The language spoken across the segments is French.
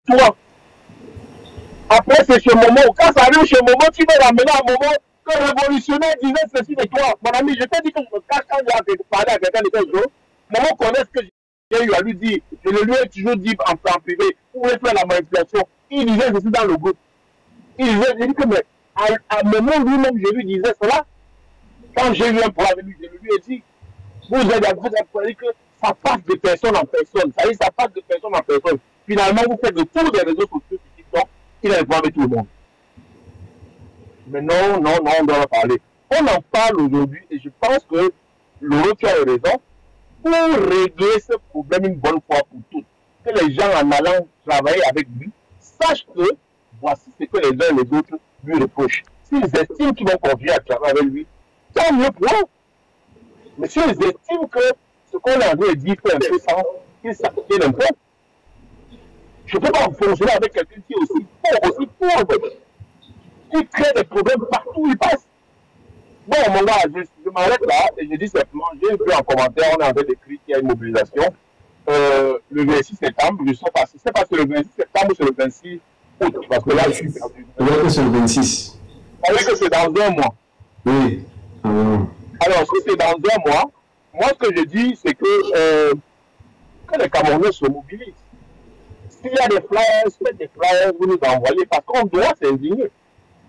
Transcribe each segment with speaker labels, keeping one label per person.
Speaker 1: toi. Après, c'est chez Momo. Quand ça arrive chez Momo, tu vas ramener à Momo que le révolutionnaire disait ceci de toi. Mon ami, je t'ai dit que quand j'ai parlé à quelqu'un de tel jour, Momo connaît ce que j'ai eu à lui dire. Je le lui ai toujours dit en privé. Vous voulez faire la manipulation. Il disait ceci dans le groupe. Il dit que, mais à Momo lui-même, je lui disais cela. Quand j'ai eu un problème avec lui, je lui ai dit, vous avez que ça passe de personne en personne. Ça dit, ça passe de personne en personne. Finalement, vous faites le tour des réseaux sociaux sur TikTok, il a informé tout le monde. Mais non, on doit en parler. On en parle aujourd'hui et je pense que Laurent, tu as raison. Pour régler ce problème une bonne fois pour toutes, que les gens en allant travailler avec lui sachent que voici ce que les uns et les autres lui reprochent. S'ils estiment qu'ils vont confier à travailler avec lui, tant mieux pour eux. Mais s'ils estiment que ce qu'on a dit fait un peu sens, qu'ils s'appliquent un peu, je ne peux pas fonctionner avec quelqu'un qui est aussi pauvre, qui crée des problèmes partout où il passe. Bon, mon gars, je m'arrête là et je dis simplement, j'ai vu en commentaire, on a d'écrire qu'il y a une mobilisation. Le 26 septembre, je ne sais pas si c'est le 26 septembre ou c'est le 26 août, parce que là, je suis perdu.
Speaker 2: Oui, c'est le 26.
Speaker 1: On dit que c'est dans un mois.
Speaker 2: Oui.
Speaker 1: Alors, si c'est dans un mois, moi, ce que je dis, c'est que les Camerounais se mobilisent. S'il y a des flyers, vous nous envoyez, parce qu'on doit s'indigner.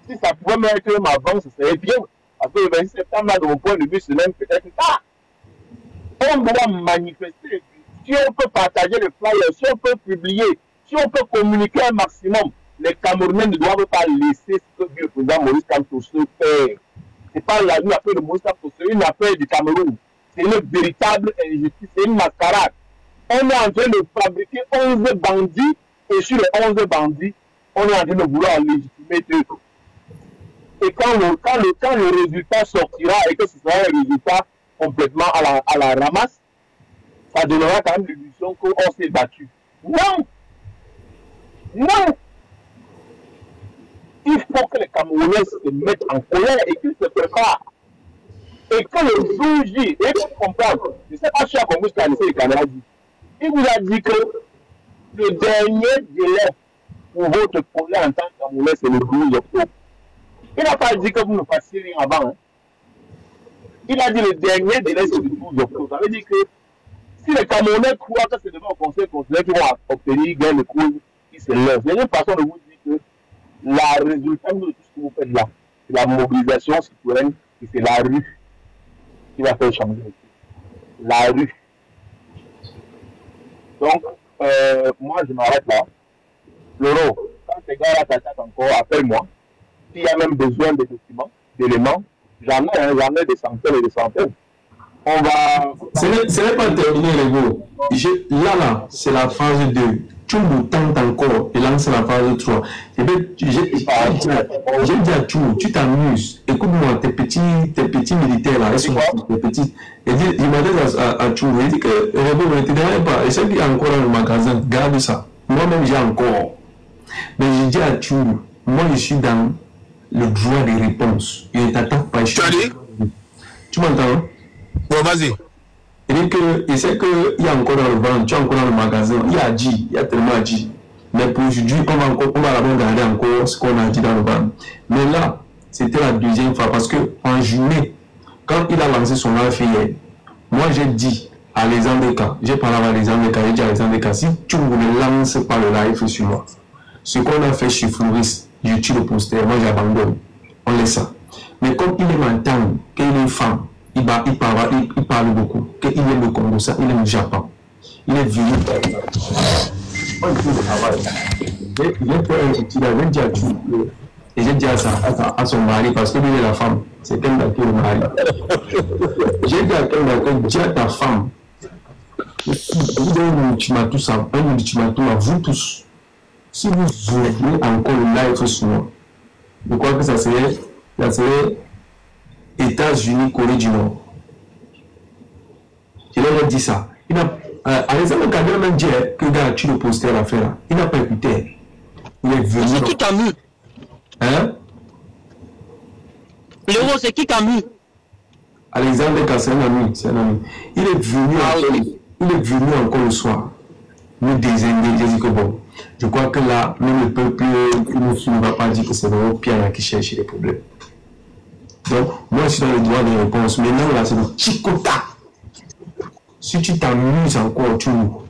Speaker 1: Si ça pouvait mettre même avant, ce serait bien. Parce que le 26 septembre, là, de mon point de vue, c'est même peut-être tard. On doit manifester. Si on peut partager les flyers, si on peut publier, si on peut communiquer un maximum, les Camerounais ne doivent pas laisser ce que le président Maurice Kamto fait. Ce n'est pas une affaire de Maurice Kamto, c'est une affaire du Cameroun. C'est une véritable injustice, c'est une mascarade. On est en train de fabriquer 11 bandits, et sur les 11 bandits, on est en train de vouloir légitimer tout. Et quand le résultat sortira et que ce sera un résultat complètement à la ramasse, ça donnera quand même l'illusion qu'on s'est battu. Non! Non! Il faut que les Camerounais se mettent en colère et qu'ils se préparent. Et que le jour J, et vous comprendre, je ne sais pas si à compris ce qu'a laissé le Canada dit. Il vous a dit que le dernier délai pour votre projet en tant que Camerounais, c'est le 12 octobre. Il n'a pas dit que vous ne fassiez rien avant. Hein. Il a dit le dernier délai, c'est le 12 octobre. Ça veut dire que si les Camerounais croient que c'est devant le Conseil constitutionnel qu'ils vont obtenir gain de cause, ils se lèvent. Il y a une façon de vous dire que la résultat de tout ce que vous faites là, c'est la mobilisation citoyenne et c'est la rue qui va faire changer. La rue. Donc, moi, je m'arrête là. Loro, quand ces gars-là t'attaquent encore, appelle-moi. S'il y a même besoin de documents, d'éléments, j'en ai des centaines et des centaines. On va...
Speaker 2: Ce n'est pas terminé, les gars. Là, c'est la phase 2. Tchoumou tente encore et lance la phase 3. J'ai dit à Tchoumou, tu t'amuses. Écoute-moi, tes petits militaires là, ils sont tes petits. Il m'a dit à Tchoumou, il dit que ne te dérange pas. Et ceux qui ont encore dans le magasin, garde ça. Moi-même, j'ai encore. Mais j'ai dit à Tchoumou, moi, je suis dans le droit des réponses. Il ne t'attaque pas. Tu m'entends?
Speaker 3: Bon, vas-y.
Speaker 2: Il sait qu'il y a encore dans le ventre, tu es encore dans le magasin, il y a tellement dit. Mais pour aujourd'hui, on va regarder encore ce qu'on a dit dans le ventre. Mais là, c'était la deuxième fois parce qu'en journée, quand il a lancé son live hier, moi j'ai dit à Alexandre K, j'ai parlé à Alexandre K, j'ai dit à Alexandre K, si tu ne lances pas le live sur moi, ce qu'on a fait chez Floris, je tue le poster, moi j'abandonne, on laisse ça. Mais comme il est maintenant, qu'il est une femme, il parle beaucoup. Il aime le Congo, ça, il aime le Japon. Il est venu. Il est fait un petit, il avait dit à tout. Et j'ai dit à son mari, parce que lui est la femme. C'est quelqu'un qui est le mari. J'ai dit à quelqu'un, dis à ta femme, vous avez un ultimatum, vous tous. Si vous voulez encore le live sur moi, je crois que ça serait États-Unis, Corée du Nord. Il leur a dit ça. Alexandre Kadira même dit que le gars a tué le poster à la fin. Il n'a pas écouté. Il est venu.
Speaker 4: C'est qui Camus?
Speaker 2: Hein?
Speaker 4: Léo, c'est qui Camus?
Speaker 2: Alexandre Kadira, c'est un ami. Il est venu, il est venu encore le soir. Nous désigner, j'ai dit que bon. Je crois que là, même le peuple ne va pas dire que c'est vraiment Pierre qui cherche les problèmes. Donc, moi, je suis dans le droit de réponse. Maintenant, là, c'est le chicota. Si tu t'amuses encore, tu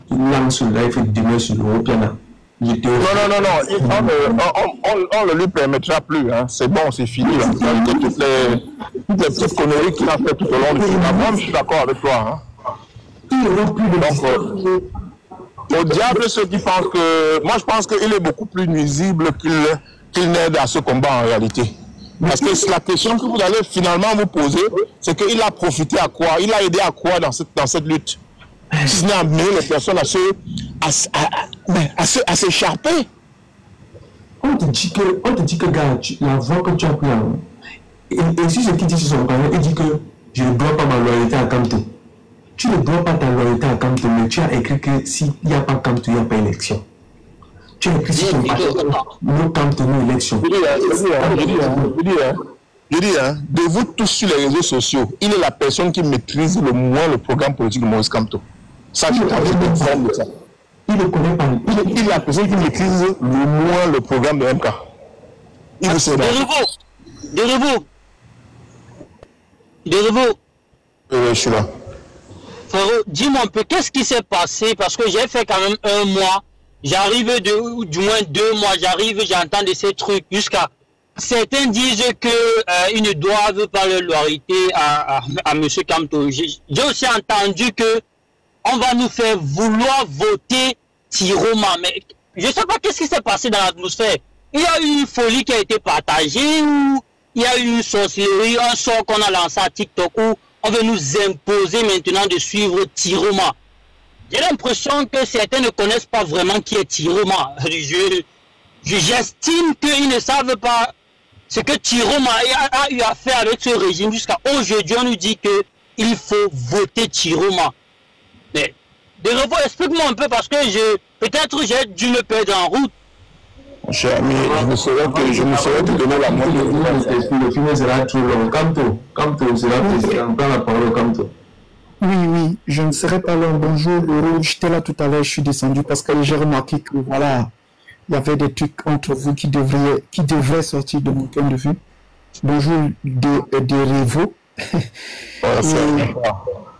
Speaker 2: lances le live demain sur l'Europiana.
Speaker 3: Non, on ne lui permettra plus. Hein. C'est bon, c'est fini. Là. Toutes les petites conneries qu'il a fait tout au long du film. Moi, je suis d'accord avec toi. Hein.
Speaker 2: Il n'y aura plus de
Speaker 3: donc, au diable, ceux qui pensent que... Moi, je pense qu'il est beaucoup plus nuisible qu'il n'aide à ce combat en réalité. Parce que la question que vous allez finalement vous poser, c'est qu'il a profité à quoi? Il a aidé à quoi dans cette lutte? Si ce n'est amené les personnes à s'écharper.
Speaker 2: On te dit que gars, la voix que tu as pris en... Et si ce qui dit sur son canal, il dit que je ne dois pas ma loyauté à Kamto. Tu ne dois pas ta loyauté à Kamto, mais tu as écrit que s'il n'y a pas Kamto, il n'y a pas élection. Tu as écrit sur ton canal, nous Kamto, nous élection.
Speaker 3: Je dis, de vous tous sur les réseaux sociaux, il est la personne qui maîtrise le moins le programme politique de Maurice Kamto. Ça, je de ça.
Speaker 2: Il ne connaît pas.
Speaker 3: Il est la personne qui maîtrise le moins le programme de MK. Il le sait.
Speaker 4: De nouveau.
Speaker 3: Je suis là.
Speaker 4: Frérot, dis-moi un peu, qu'est-ce qui s'est passé? Parce que j'ai fait quand même 1 mois. J'arrive du moins 2 mois. J'entends de ces trucs jusqu'à... Certains disent qu'ils ne doivent pas leur loyauté à M. Kamto. J'ai aussi entendu que on va nous faire vouloir voter Tiroma. Mais je ne sais pas qu'est-ce qui s'est passé dans l'atmosphère. Il y a eu une folie qui a été partagée ou il y a eu une sorcellerie, un sort qu'on a lancé à TikTok où on veut nous imposer maintenant de suivre Tiroma. J'ai l'impression que certains ne connaissent pas vraiment qui est Tiroma. J'estime qu'ils ne savent pas ce que Tiroma a eu à faire avec ce régime. Jusqu'à aujourd'hui, on nous dit qu'il faut voter Tiroma. Mais, de nouveau, explique-moi un peu parce que peut-être j'ai dû me perdre en route.
Speaker 3: Cher ami, je me saurais te donner la moindre.
Speaker 2: Le film sera trop long. Kamto sera président. Prends la parole au Kamto.
Speaker 5: Oui, je ne serai pas long. Bonjour, Loro. J'étais là tout à l'heure, je suis descendu parce que j'ai remarqué que voilà, il y avait des trucs entre vous qui devraient sortir de mon point de vue. Bonjour, des rivaux.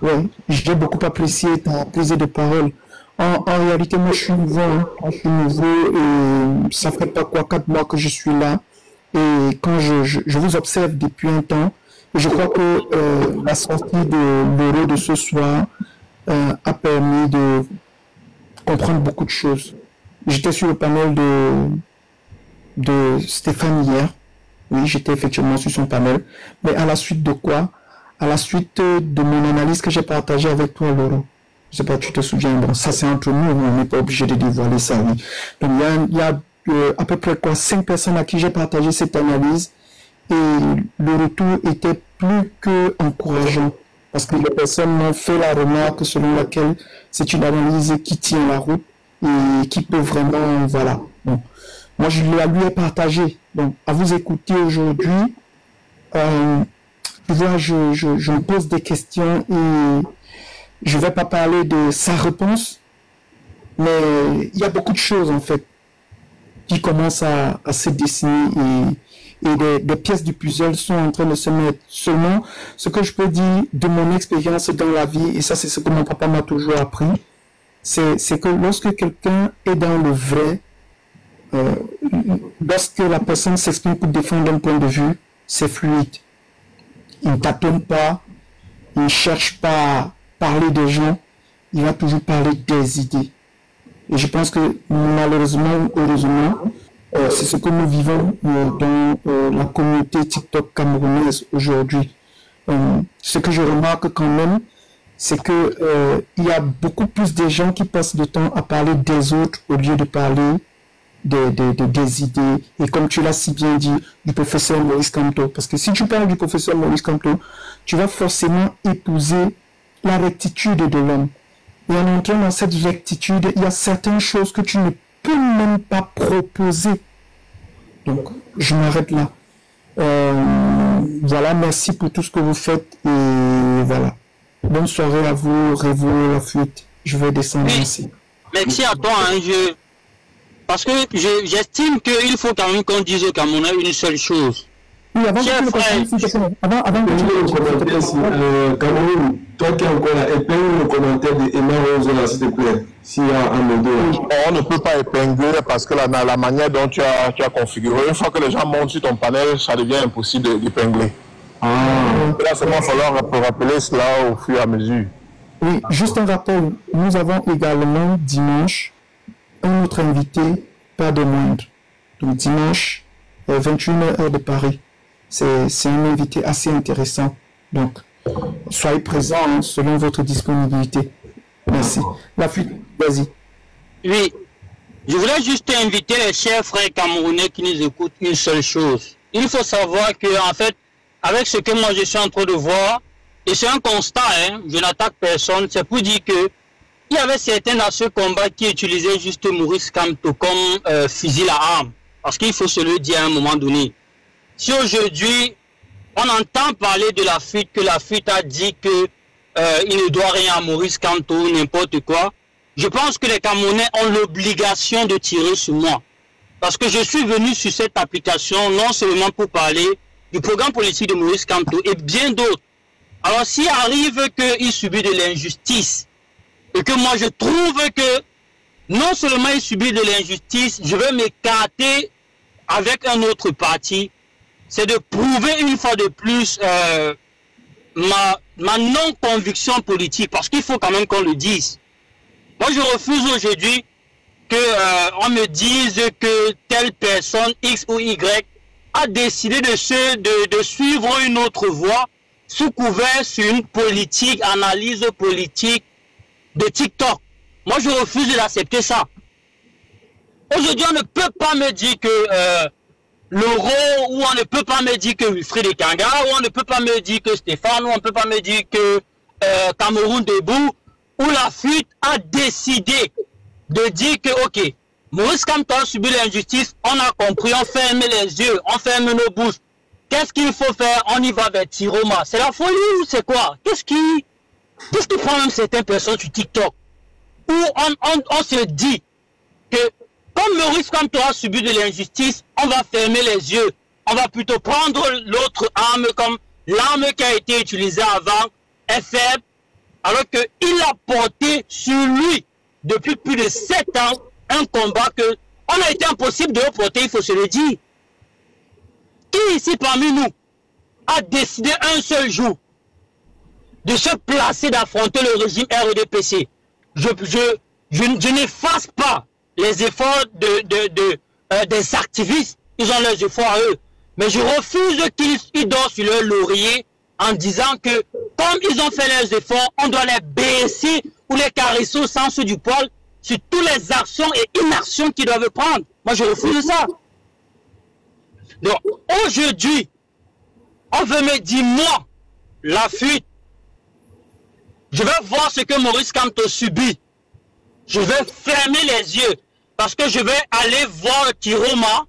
Speaker 5: Oui, j'ai beaucoup apprécié ta prise de parole. En réalité, moi, je suis nouveau. Et ça fait pas 4 mois que je suis là. Et quand je vous observe depuis un temps, je crois que la sortie de l'euro de ce soir a permis de comprendre beaucoup de choses. J'étais sur le panel de Stéphane hier. Oui, j'étais effectivement sur son panel. Mais à la suite de quoi? À la suite de mon analyse que j'ai partagée avec toi, Laurent. Je sais pas, tu te souviens, bon, ça c'est entre nous, mais on n'est pas obligé de dévoiler ça, oui. Donc il y a à peu près 5 personnes à qui j'ai partagé cette analyse et le retour était plus que encourageant parce que les personnes m'ont fait la remarque selon laquelle c'est une analyse qui tient la route et qui peut vraiment, voilà. Bon. Moi, je lui ai partagé. Donc, à vous écouter aujourd'hui, tu vois, je me pose des questions et je vais pas parler de sa réponse, mais il y a beaucoup de choses, en fait, qui commencent à se dessiner et des pièces du puzzle sont en train de se mettre. Seulement, ce que je peux dire de mon expérience dans la vie, et ça c'est ce que mon papa m'a toujours appris, c'est que lorsque quelqu'un est dans le vrai, lorsque la personne s'exprime pour défendre un point de vue, c'est fluide. Il ne tâtonne pas, il ne cherche pas à parler des gens, il va toujours parler des idées. Et je pense que malheureusement, heureusement, c'est ce que nous vivons dans la communauté TikTok camerounaise aujourd'hui. Ce que je remarque quand même, c'est que il y a beaucoup plus de gens qui passent le temps à parler des autres au lieu de parler des idées. Et comme tu l'as si bien dit, du professeur Maurice Kamto. Parce que si tu parles du professeur Maurice Kamto, tu vas forcément épouser la rectitude de l'homme. Et en entrant dans cette rectitude, il y a certaines choses que tu ne peux même pas proposer. Donc, je m'arrête là. Voilà, merci pour tout ce que vous faites. Et voilà. Bonne soirée à vous, Révo, la fuite. Je vais descendre ici.
Speaker 4: Merci à toi. Hein, Parce que j'estime qu'il faut quand même qu'on dise au Camerounais une seule chose.
Speaker 5: Oui, avant que
Speaker 2: Cameroun, toi qui es encore là, épingle le commentaire de Emma Rosola, s'il te plaît, s'il y a un modèle.
Speaker 3: On ne peut pas épingler parce que la manière dont tu as configuré, une fois que les gens montent sur ton panel, ça devient impossible d'épingler. Là, c'est moi, il va falloir rappeler cela au fur et à mesure.
Speaker 5: Oui, juste un rappel. Nous avons également dimanche un autre invité, pas de moindre. Donc dimanche, 21h heure de Paris. C'est un invité assez intéressant. Donc, soyez présents selon votre disponibilité. Merci. La fuite, vas-y.
Speaker 4: Oui, je voulais juste inviter les chers frères camerounais qui nous écoutent une seule chose. Il faut savoir que, en fait, avec ce que moi je suis en train de voir, et c'est un constat, hein, je n'attaque personne, c'est pour dire que il y avait certains dans ce combat qui utilisaient juste Maurice Kamto comme fusil à arme. Parce qu'il faut se le dire à un moment donné. Si aujourd'hui, on entend parler de la fuite, que la fuite a dit que il ne doit rien à Maurice Kamto ou n'importe quoi, je pense que les Camerounais ont l'obligation de tirer sur moi. Parce que je suis venu sur cette application non seulement pour parler du programme politique de Maurice Kamto et bien d'autres. Alors s'il arrive qu'il subit de l'injustice et que moi je trouve que non seulement il subit de l'injustice, je vais m'écarter avec un autre parti, c'est de prouver une fois de plus ma non-conviction politique, parce qu'il faut quand même qu'on le dise. Moi, je refuse aujourd'hui qu'on me dise que telle personne, X ou Y, a décidé de suivre une autre voie sous couvert sur une politique, analyse politique de TikTok. Moi, je refuse d'accepter ça. Aujourd'hui, on ne peut pas me dire que Laurent, ou on ne peut pas me dire que Wilfried Ekanga, ou on ne peut pas me dire que Stéphane, ou on ne peut pas me dire que Cameroun debout, où la fuite a décidé de dire que, ok, Maurice Kamto a subi l'injustice, on a compris, on ferme les yeux, on ferme nos bouches. Qu'est-ce qu'il faut faire? On y va vers Tiroma. C'est la folie ou c'est quoi? Qu'est-ce qui prend même certaines personnes sur TikTok? Où on se dit que comme Maurice Kamto a subi de l'injustice, on va fermer les yeux. On va plutôt prendre l'autre arme comme l'arme qui a été utilisée avant est faible, alors qu'il a porté sur lui depuis plus de 7 ans un combat que on a été impossible de reporter, il faut se le dire. Qui ici parmi nous a décidé un seul jour de se placer, d'affronter le régime RDPC? Je n'efface pas les efforts des activistes, ils ont leurs efforts à eux. Mais je refuse qu'ils dorment sur leur laurier en disant que comme ils ont fait leurs efforts, on doit les baisser ou les caresser au sens du poil sur toutes les actions et inactions qu'ils doivent prendre. Moi, je refuse ça. Donc, aujourd'hui, on veut me dire, moi, la fuite, je vais voir ce que Maurice Kamto subit. Je vais fermer les yeux parce que je vais aller voir Tiroma,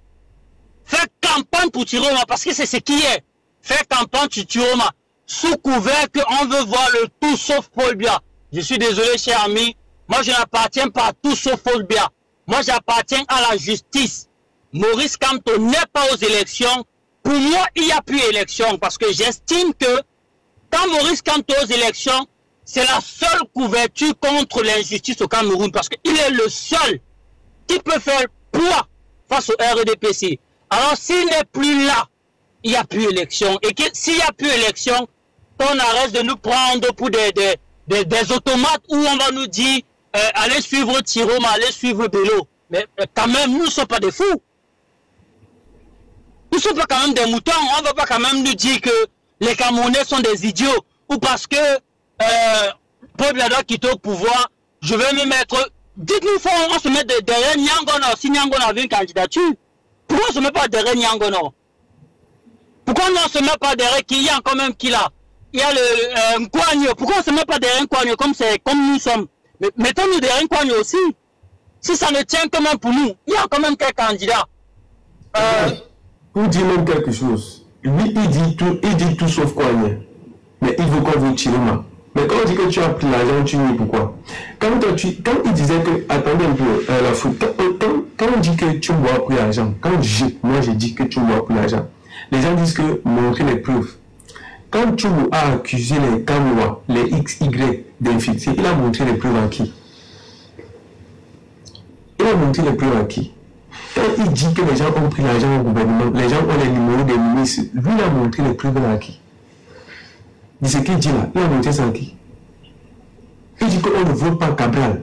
Speaker 4: faire campagne pour Tiroma, parce que c'est ce qui est. Faire campagne pour Tiroma, sous couvert qu'on veut voir le tout sauf Paul Biya. Je suis désolé, cher ami, moi je n'appartiens pas à tout sauf Paul Biya. Moi j'appartiens à la justice. Maurice Kamto n'est pas aux élections. Pour moi, il n'y a plus élection parce que j'estime que quand Maurice Kamto aux élections, c'est la seule couverture contre l'injustice au Cameroun parce qu'il est le seul qui peut faire poids face au RDPC. Alors s'il n'est plus là, il n'y a plus élection. Et que s'il n'y a plus élection, qu'on arrête de nous prendre pour des automates où on va nous dire allez suivre Tiroma, allez suivre Bello. Mais quand même, nous ne sommes pas des fous. Nous ne sommes pas quand même des moutons. On ne va pas quand même nous dire que les Camerounais sont des idiots. Ou parce que Paul Biya doit quitter au pouvoir, je vais me mettre... Dites-nous, on se met derrière Nyangono. Si Nyangono avait une candidature, pourquoi on ne se met pas derrière Nyangono? Pourquoi on ne se met pas derrière qui? Il y a quand même qui là? Il y a le Nkwanyo. Pourquoi on ne se met pas derrière Nkwanyo comme nous sommes? Mais mettons-nous derrière Nkwanyo aussi. Si ça ne tient quand même pour nous, il y a quand même quelques candidats.
Speaker 2: Pour dire même quelque chose, lui il dit tout sauf Nkwanyo. Mais il veut qu'on vous Tiroma. Mais quand on dit que tu as pris l'argent, tu dis pourquoi? Quand il disait que, attendez un peu, la faute, quand on dit que tu bois pour l'argent, moi j'ai dit que tu bois pour l'argent, les gens disent que montrer les preuves. Quand tu as accusé les Camerois, les XY d'infiltrer, il a montré les preuves à qui? Il a montré les preuves à qui? Quand il dit que les gens ont pris l'argent au gouvernement, les gens ont les numéros des ministres, lui il a montré les preuves à qui? C'est ce qu'il dit là, il a montré ça à qui? Il dit qu'on ne vote pas Cabral.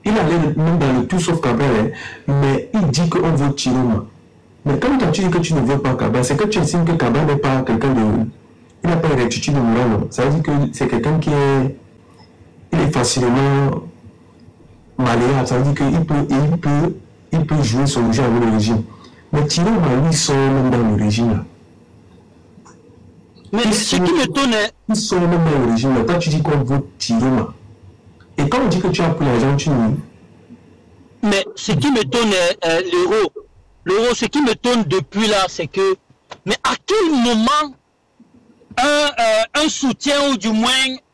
Speaker 2: Il allait même dans le tout sauf Cabral, hein, mais il dit qu'on vote Chiroma. Mais quand tu dis que tu ne votes pas Cabral, c'est que tu estimes que Cabral n'est pas quelqu'un de... Il n'a pas une rectitude morale. Ça veut dire que c'est quelqu'un qui est... Il est facilement malléable. Ça veut dire qu'il peut jouer son jeu avec le régime. Mais Chiroma, lui, sort même dans le régime là.
Speaker 4: Mais ce qui m'étonne est...
Speaker 2: Ils sont même dans le régime là. Toi, tu dis qu'on vote Chiroma. Et quand on dit que tu as pris l'argent, tu nie.
Speaker 4: Mais ce qui m'étonne est l'euro. L'euro, ce qui m'étonne depuis là, c'est que... Mais à quel moment un soutien, ou du moins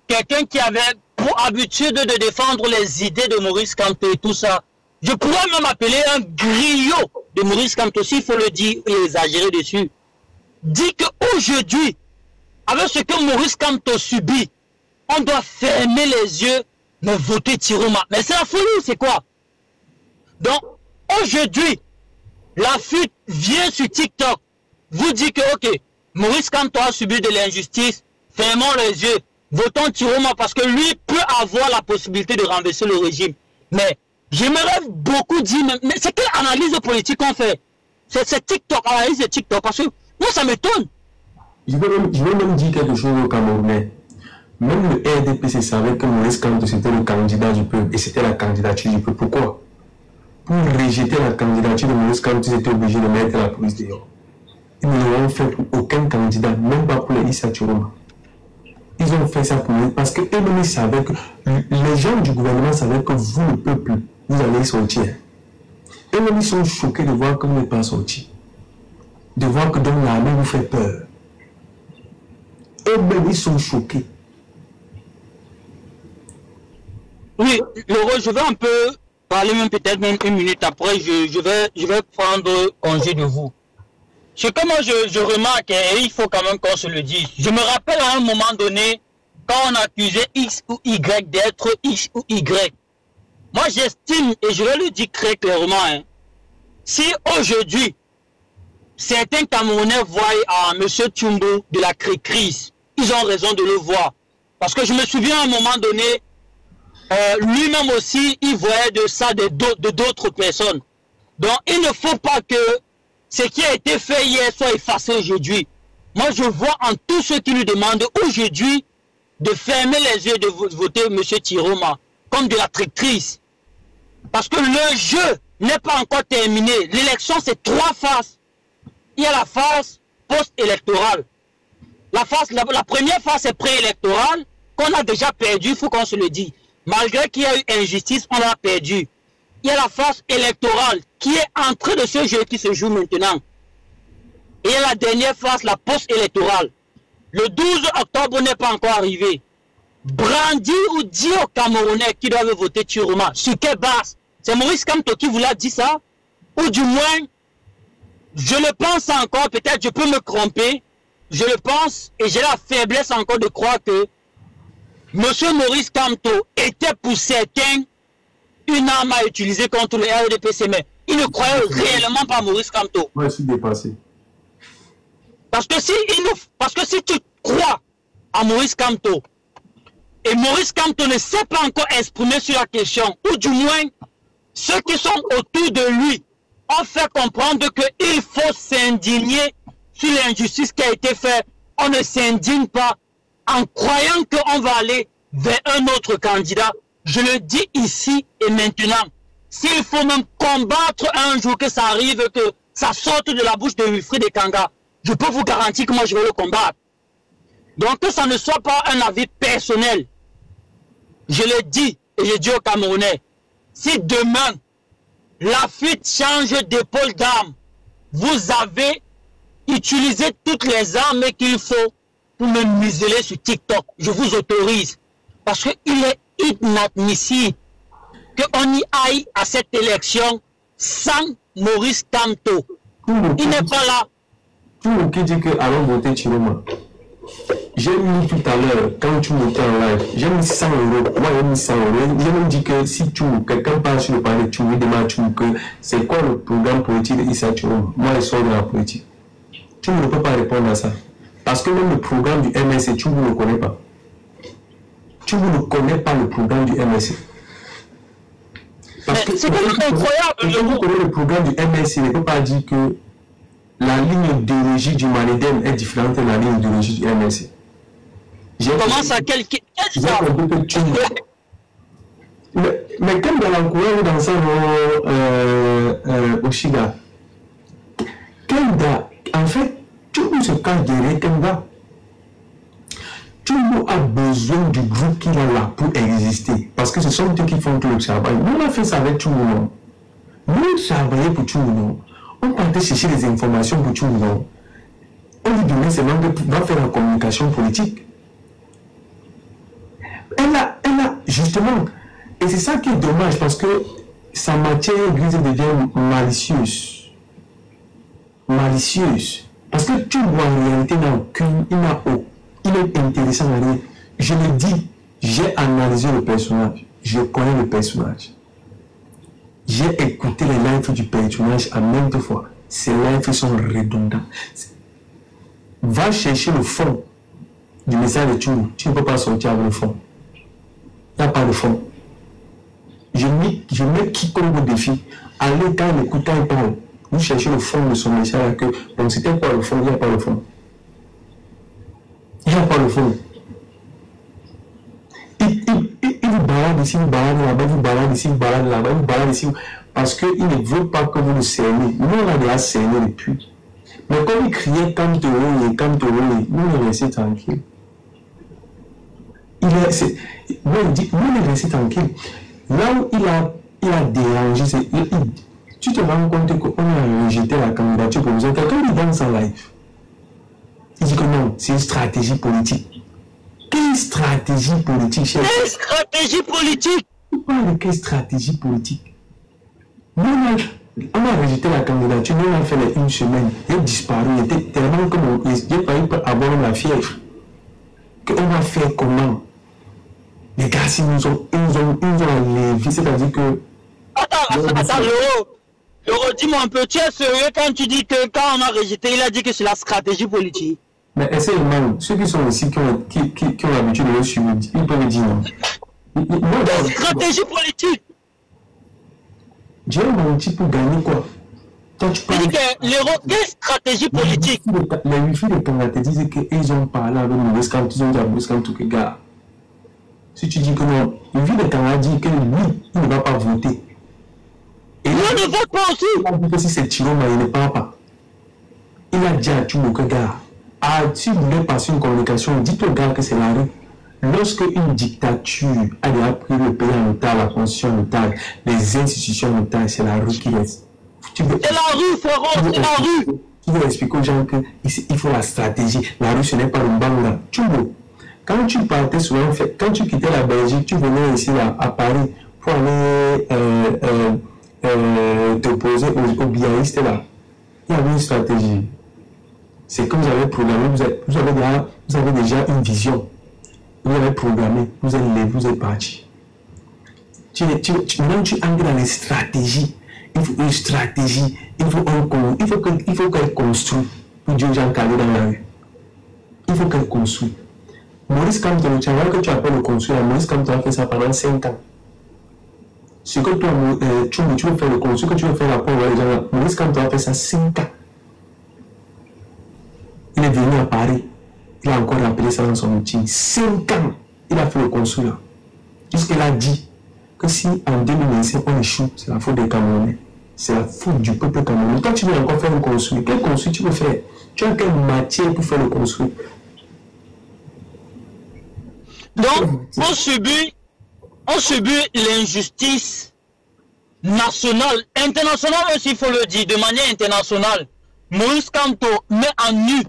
Speaker 4: quelqu'un qui avait pour habitude de défendre les idées de Maurice Kamto et tout ça, je pourrais même appeler un griot de Maurice Kamto, s'il faut le dire et exagérer dessus, dit qu'aujourd'hui, avec ce que Maurice Kamto subit, on doit fermer les yeux, mais voter Chiroma. Mais c'est la folie, c'est quoi? Donc, aujourd'hui, la fuite vient sur TikTok, vous dit que, ok, Maurice Kamto a subi de l'injustice, fermons les yeux, votons Chiroma parce que lui peut avoir la possibilité de renverser le régime. Mais j'aimerais beaucoup dire, mais c'est quelle analyse politique qu'on fait? C'est TikTok, analyse de TikTok, parce que moi ça m'étonne.
Speaker 2: Je vais même dire quelque chose au Camerounais. Même le RDPC savait que Maurice Kamto c'était le candidat du peuple et c'était la candidature du peuple. Pourquoi? Pour rejeter la candidature de Maurice Kamto, ils étaient obligés de mettre la police dehors. Ils ne l'ont fait pour aucun candidat, même pas pour les Issa Chiroma. Ils ont fait ça pour eux parce qu'eux-mêmes ils savaient que les gens du gouvernement savaient que vous, le peuple, vous allez sortir. Eux-mêmes ils sont choqués de voir que vous n'êtes pas sortis. De voir que dans l'armée vous fait peur. Eux-mêmes ils sont choqués.
Speaker 4: Oui, Laurent, je vais un peu parler, même peut-être même une minute après, je vais prendre congé de vous. C'est que moi je remarque, et il faut quand même qu'on se le dise, je me rappelle à un moment donné, quand on accusait X ou Y d'être X ou Y, moi j'estime, et je vais le dire très clairement, hein, si aujourd'hui, certains Camerounais voient à M. Tchumbo de la crise, ils ont raison de le voir. Parce que je me souviens à un moment donné, lui-même aussi, il voyait de ça de d'autres personnes. Donc, il ne faut pas que ce qui a été fait hier soit effacé aujourd'hui. Moi, je vois en tous ceux qui nous demandent aujourd'hui de fermer les yeux, de voter M. Chiroma comme de la traîtrise. Parce que le jeu n'est pas encore terminé. L'élection, c'est 3 phases. Il y a la phase post-électorale. La première phase est préélectorale, qu'on a déjà perdu, il faut qu'on se le dise. Malgré qu'il y a eu injustice, on l'a perdu. Il y a la phase électorale qui est en train de se jouer, qui se joue maintenant. Et il y a la dernière phase, la post-électorale. Le 12 octobre n'est pas encore arrivé. Brandir ou dire aux Camerounais qui doivent voter Chiroma, sur quelle base? C'est Maurice Kamto qui vous l'a dit ça? Ou du moins, je le pense encore, peut-être je peux me tromper, je le pense et j'ai la faiblesse encore de croire que M. Maurice Kamto était pour certains une arme à utiliser contre le RDPC, mais il ne croyait réellement pas à Maurice Kamto.
Speaker 2: Moi, je suis dépassé.
Speaker 4: Parce que si tu crois à Maurice Kamto, et Maurice Kamto ne s'est pas encore exprimé sur la question, ou du moins, ceux qui sont autour de lui ont fait comprendre qu'il faut s'indigner sur l'injustice qui a été faite. On ne s'indigne pas en croyant qu'on va aller vers un autre candidat. Je le dis ici et maintenant. S'il faut même combattre un jour que ça arrive, que ça sorte de la bouche de Wilfried Ekanga, je peux vous garantir que moi je vais le combattre. Donc que ça ne soit pas un avis personnel. Je le dis et je dis aux Camerounais, si demain la fuite change d'épaule d'armes, vous avez utilisé toutes les armes qu'il faut pour me museler sur TikTok. Je vous autorise. Parce qu'il est inadmissible qu'on y aille à cette élection sans Maurice Kamto. Il n'est pas là.
Speaker 2: Tout le monde qui dit que allons voter Chiroma. J'ai mis tout à l'heure, quand tu montais en live, j'ai mis 100 €. Moi, j'ai mis 100 €. J'ai même dit que si quelqu'un parle sur le palais, tu me demandes que c'est quoi le programme politique d'Issa Chiroma. Moi, je sors de la politique. Tu ne peux pas répondre à ça. Parce que même le programme du MSC, tu ne le connais pas. Tu ne connais pas le programme du MSC. Parce que
Speaker 4: c'est incroyable.
Speaker 2: Le programme du MSC ne peut pas dire que la ligne idéologique du Manedem est différente de la ligne idéologique du MSC.
Speaker 4: Comment ça,
Speaker 2: mais comme dans l'encourage dans ça, au Chiga, Kenda, en fait, tout le monde se cache derrière Kenda. Tout le monde a besoin du groupe qu'il a là pour exister. Parce que ce sont eux qui font tout le travail. Nous, on a fait ça avec tout le monde. Nous, travaillons pour tout le monde. On partait chercher des informations pour tout le monde. On lui donnait seulement de pouvoir faire la communication politique. Elle a, justement, et c'est ça qui est dommage parce que sa matière grise devient malicieuse. Malicieuse. Parce que tu vois en réalité, il est intéressant à rien. Je le dis, j'ai analysé le personnage, je connais le personnage. J'ai écouté les lives du personnage à maintes fois. Ces lives sont redondants. Va chercher le fond du message de Tchou. Tu ne peux pas sortir avec le fond. Il n'y a pas de fond. Je mets quiconque au défi. Allez, quand il écoute, quand il parle, vous cherchez le fond de son message. Donc, c'était quoi le fond? Il n'y a pas le fond. Il n'y a pas le fond. Il vous balade ici, vous balade là-bas, vous balade ici, vous balade là-bas, vous balade ici. Parce qu'il ne veut pas que vous le cerniez. Nous, on a déjà cerné depuis. Mais comme il criait Kamtoro, nous, on est restés tranquilles. Nous, on est restés tranquilles. Là où il a dérangé, tu te rends compte qu'on a rejeté la candidature pour vous. Quelqu'un dit dans sa live. Il dit que non, c'est une stratégie politique. Quelle stratégie politique, chef?
Speaker 4: Quelle stratégie politique?
Speaker 2: Tu parles de quelle stratégie politique? Nous, on a rejeté la candidature, nous, on a fait une semaine. Il a disparu, il était tellement comme il a failli avoir la fièvre. Qu'on va faire comment? Les gars, ils nous ont enlevé, c'est-à-dire que.
Speaker 4: Attends, Loro, dis-moi un peu, tu es sérieux quand tu dis que quand on a rejeté, il a dit que c'est la stratégie politique?
Speaker 2: Mais essaye même, ceux qui sont ici, qui ont l'habitude de le suivre, ils peuvent dire non.
Speaker 4: Stratégie politique?
Speaker 2: J'ai menti pour gagner quoi? Toi, tu parles.
Speaker 4: Quelle stratégie politique?
Speaker 2: Les wifi de Kanga te disent qu'ils ont parlé avec Maurice Kamto, ils ont dit à Maurice Kamto que gars. Si tu dis que non, le wifi de Kanga dit que lui, il ne va pas voter. Et
Speaker 4: il ne vote pas aussi.
Speaker 2: Il a dit que si c'est Chiroma, il ne parle pas. Il a dit à Tchoumo que gars, si vous voulez passer une communication, dites au gars que c'est la rue. Lorsque une dictature a déjà pris le pays en otage, la constitution en otage, les institutions en otage, c'est la rue qui reste.
Speaker 4: C'est la rue, frérot, c'est la rue.
Speaker 2: Tu veux expliquer aux gens qu'il faut la stratégie. La rue, ce n'est pas le bang. Tchoumo, quand tu partais souvent, quand tu quittais la Belgique, tu venais ici là, à Paris pour aller t'opposer aux biaïstes là. Il y avait une stratégie. C'est comme vous avez programmé, vous avez déjà une vision. Vous avez programmé, vous êtes levé, vous êtes parti. Maintenant, tu entres dans les stratégies. Il faut une stratégie. Il faut qu'elle construise pour dire aux gens qu'elle est dans la rue. Il faut qu'elle construise. Maurice Kamto, tu vois que tu appelles le construire. Maurice Kamto a fait ça pendant 5 ans. Ce que toi, tu veux faire le construire, ce que tu veux faire la pauvre, les gens, Maurice Kamto a fait ça 5 ans. Il est venu à Paris. Il a encore rappelé ça dans son meeting. 5 ans, il a fait le construire. Jusqu'il a dit que si en 2025 on échoue, c'est la faute des Camerounais. C'est la faute du peuple camerounais. Toi, tu veux encore faire le construire. Quel construire tu veux faire? Tu as quelle matière pour faire le construire?
Speaker 4: Donc, on subit l'injustice nationale, internationale aussi, il faut le dire, de manière internationale. Maurice Kamto met en nu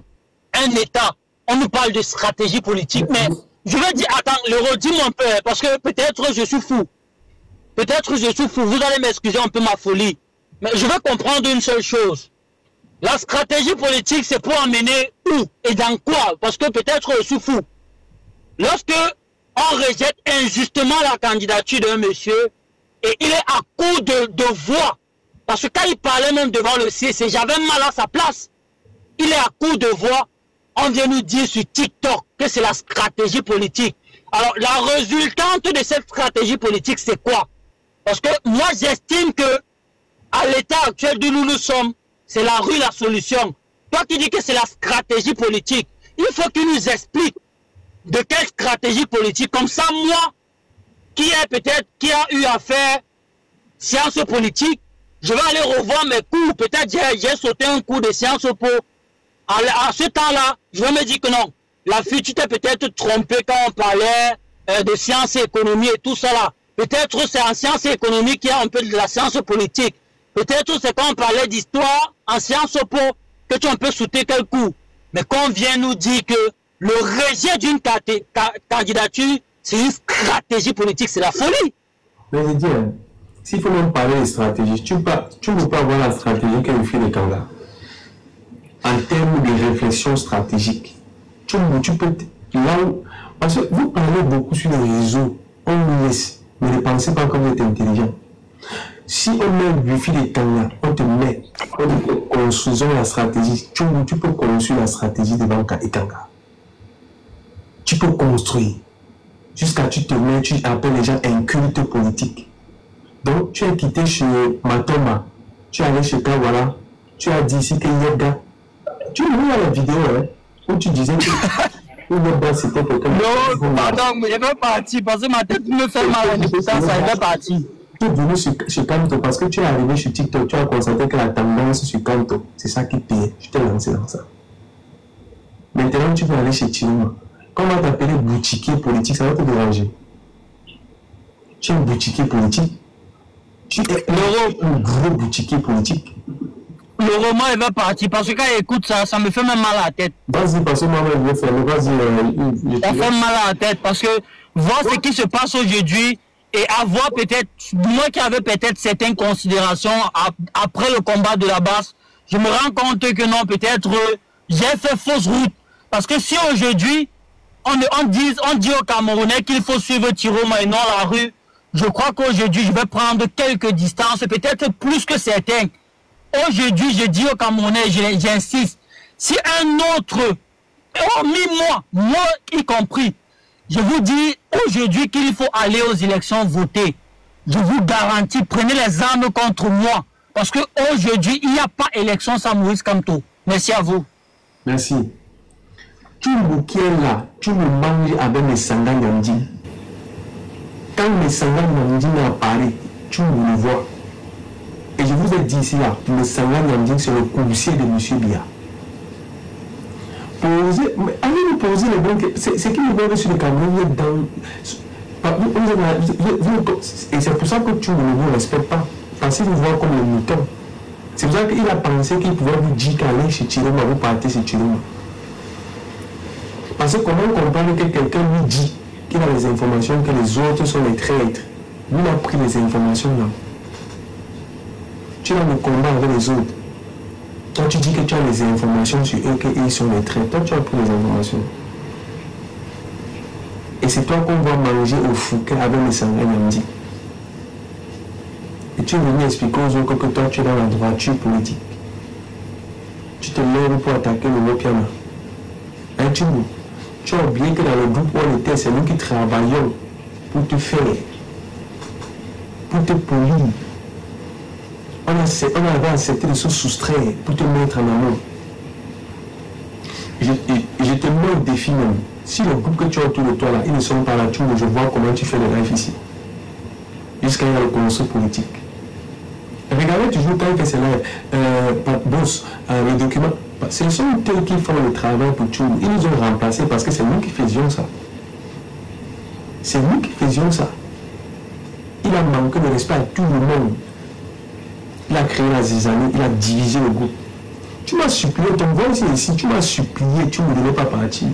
Speaker 4: un État. On nous parle de stratégie politique, mais je vais dire, attends, Loro, dis-moi un peu, parce que peut-être je suis fou. peut-être je suis fou, vous allez m'excuser un peu ma folie. Mais je veux comprendre une seule chose. La stratégie politique, c'est pour emmener où et dans quoi? Parce que peut-être je suis fou. Lorsque on rejette injustement la candidature d'un monsieur, et il est à court de voix, parce que quand il parlait même devant le CC, j'avais mal à sa place. Il est à court de voix, on vient nous dire sur TikTok que c'est la stratégie politique. Alors, la résultante de cette stratégie politique, c'est quoi? Parce que moi, j'estime que à l'état actuel d'où nous sommes, c'est la rue la solution. Toi qui dis que c'est la stratégie politique, il faut qu'il nous explique de quelle stratégie politique. Comme ça, moi, qui a eu à faire sciences politiques, je vais aller revoir mes cours. Peut-être j'ai sauté un cours de sciences po. À ce temps-là, je vais me dire que non. La fille, tu t'es peut-être trompé quand on parlait de sciences et économie et tout ça là. Peut-être c'est en sciences et économie qu'il y a un peu de la science politique. Peut-être c'est quand on parlait d'histoire en sciences po que tu as un peu sauté quel coup. Mais quand on vient nous dire que le rejet d'une candidature, c'est une stratégie politique, c'est la folie.
Speaker 2: Mais je dis, s'il faut même parler de stratégie, tu ne peux pas avoir la stratégie que fait les candidats. En termes de réflexion stratégique, tu peux là où, parce que vous parlez beaucoup sur les réseaux, on nous laisse, mais ne pensez pas comme vous êtes intelligent. Si on met le fil des candidats, on te met, construisons la stratégie, tu peux construire la stratégie de Banca et Kanga. Tu peux construire. Jusqu'à tu te mets, tu appelles les gens incultes politiques. Donc, tu es quitté chez Matoma, tu es allé chez Kawala, tu as dit ici que Yoga. Tu vois la vidéo, hein, où tu disais que Yoga c'était quelqu'un.
Speaker 4: Non, pardon, mais je vais partir parce que ma tête me fait mal en écoutant ça, je vais partir.
Speaker 2: Tu es venu chez Kanto parce que tu es arrivé sur TikTok, tu as constaté que la tendance sur Kanto, c'est ça qui paye. Tu t'es lancé dans ça. Maintenant, tu veux aller chez Chiluma. Quand on va t'appeler boutiquier politique, ça va te déranger. Tu es un boutiquier politique. Tu es un gros boutiquier politique.
Speaker 4: Le roman, il va partir parce que quand il écoute ça, ça me fait même mal à la tête.
Speaker 2: Vas-y, parce que moi, je vais faire. Vas-y.
Speaker 4: Ça fait mal à la tête parce que voir ce qui se passe aujourd'hui et avoir peut-être, moi qui avais peut-être certaines considérations après le combat de la base, je me rends compte que non, peut-être j'ai fait fausse route. Parce que si aujourd'hui, on dit aux Camerounais qu'il faut suivre Tiroma et non la rue, je crois qu'aujourd'hui, je vais prendre quelques distances, peut-être plus que certains. Aujourd'hui, je dis aux Camerounais, j'insiste, si un autre, moi y compris, je vous dis aujourd'hui qu'il faut aller aux élections voter. Je vous garantis, prenez les armes contre moi. Parce qu'aujourd'hui, il n'y a pas élection sans Moïse Kamto. Merci à vous.
Speaker 2: Merci. Tout le qui est là, tu le manges avec les sangans Yamdi. Quand les sangans Yamdi apparaissent, tu le vois. Et je vous ai dit ici, là, le sanghan Yamdi, c'est le coursier de M. Bia. Allez nous poser les bons questions. C'est qui nous voit sur le Cameroun et c'est pour ça que tu ne le respectes pas. Parce qu'il vous voit comme le mouton. C'est pour ça qu'il a pensé qu'il pouvait vous dire qu'aller chez Chiloma, vous partez chez Chiloma. Parce que comment comprendre que quelqu'un lui dit qu'il a les informations, que les autres sont les traîtres. Lui, il a pris les informations là. Tu as le combat avec les autres. Toi, tu dis que tu as les informations sur eux, qu'ils sont les traîtres. Toi, tu as pris les informations. Et c'est toi qu'on va manger au Fouquet avec les sanguins Yamdi. Et tu es venu expliquer aux autres que toi, tu es dans la droiture politique. Tu te lèves pour attaquer le Wopiana. Hein, tu as oublié que dans le groupe où on était, c'est nous qui travaillons pour te faire, pour te polir. On avait accepté de se soustraire pour te mettre en amour. Je te mets au défi même. Si le groupe que tu as autour de toi là, ils ne sont pas là, je vois comment tu fais le live ici. Jusqu'à y a le conseil politique. Regardez toujours quand il fait ses lives. Boss, le document. Ce sont eux qui font le travail pour tout. Ils nous ont remplacés parce que c'est nous qui faisions ça. C'est nous qui faisions ça. Il a manqué de respect à tout le monde. Il a créé la zizanie, il a divisé le groupe. Tu m'as supplié, ton voisin ici, tu m'as supplié, tu ne me donnais pas partir.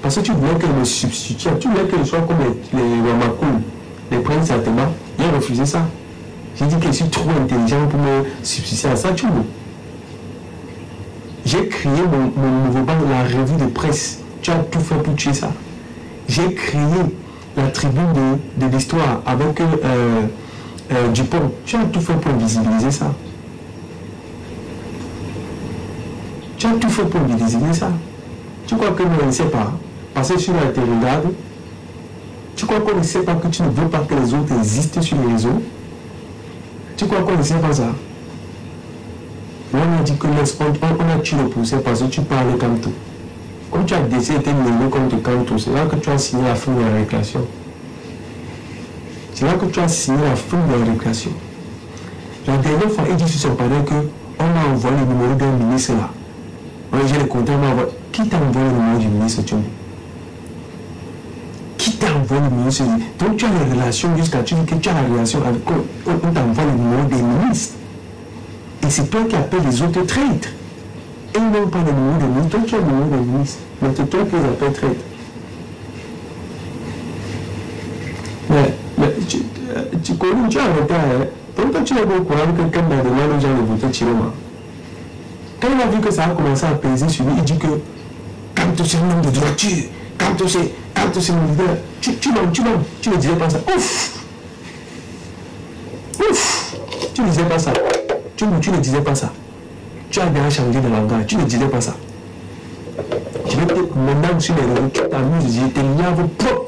Speaker 2: Parce que tu voulais qu'elle me substitue, tu voulais qu'elle soit comme les Ramakoun, les princes Atema. Il y a refusé ça. J'ai dit que je suis trop intelligent pour me substituer à ça, tu vois. J'ai créé mon nouveau banc, la revue de presse. Tu as tout fait pour tuer ça. J'ai créé la tribune de l'histoire avec Dupont. Tu as tout fait pour visibiliser ça. Tu as tout fait pour visibiliser ça. Tu crois que nous, on ne sait pas? Parce que sur la te regarde, tu crois qu'on ne sait pas que tu ne veux pas que les autres existent sur les réseaux? Tu crois qu'on ne sait pas ça? On a dit que on a tué le poussé parce que tu parlais comme tout. Comme tu as décidé de mener contre Kanto, c'est là que tu as signé la fin de la récréation. C'est là que tu as signé la fin de la récréation. La dernière fois, il dit sur son panel qu'on a envoyé le numéro d'un ministre là. J'ai le compte, qui t'a envoyé le numéro du ministre, tu Qui t'a envoyé le ministre? Donc tu as les relations jusqu'à tu dis que tu as la relation avec on t'envoie le numéro des ministres. Et c'est toi qui appelles les autres traîtres. Et ils n'ont pas le numéro des ministres. Toi tu as le numéro des ministres. Mais c'est toi qui les appelles traîtres. Mais tu connais, tu as arrêté. Pourquoi tu n'es pas au courant que quelqu'un m'a demandé aux gens de voter Chiroma? Quand il a vu que ça a commencé à peser sur lui, il dit que quand c'est un homme de droiture, quand c'est un leader, tu ne disais pas ça. Ouf! Ouf! Tu ne disais pas ça. Tu ne disais pas ça. Tu as bien changé de langage. Tu ne disais pas ça. Je vais te maintenant sur les réseaux, tu t'amuses, je te lave propre.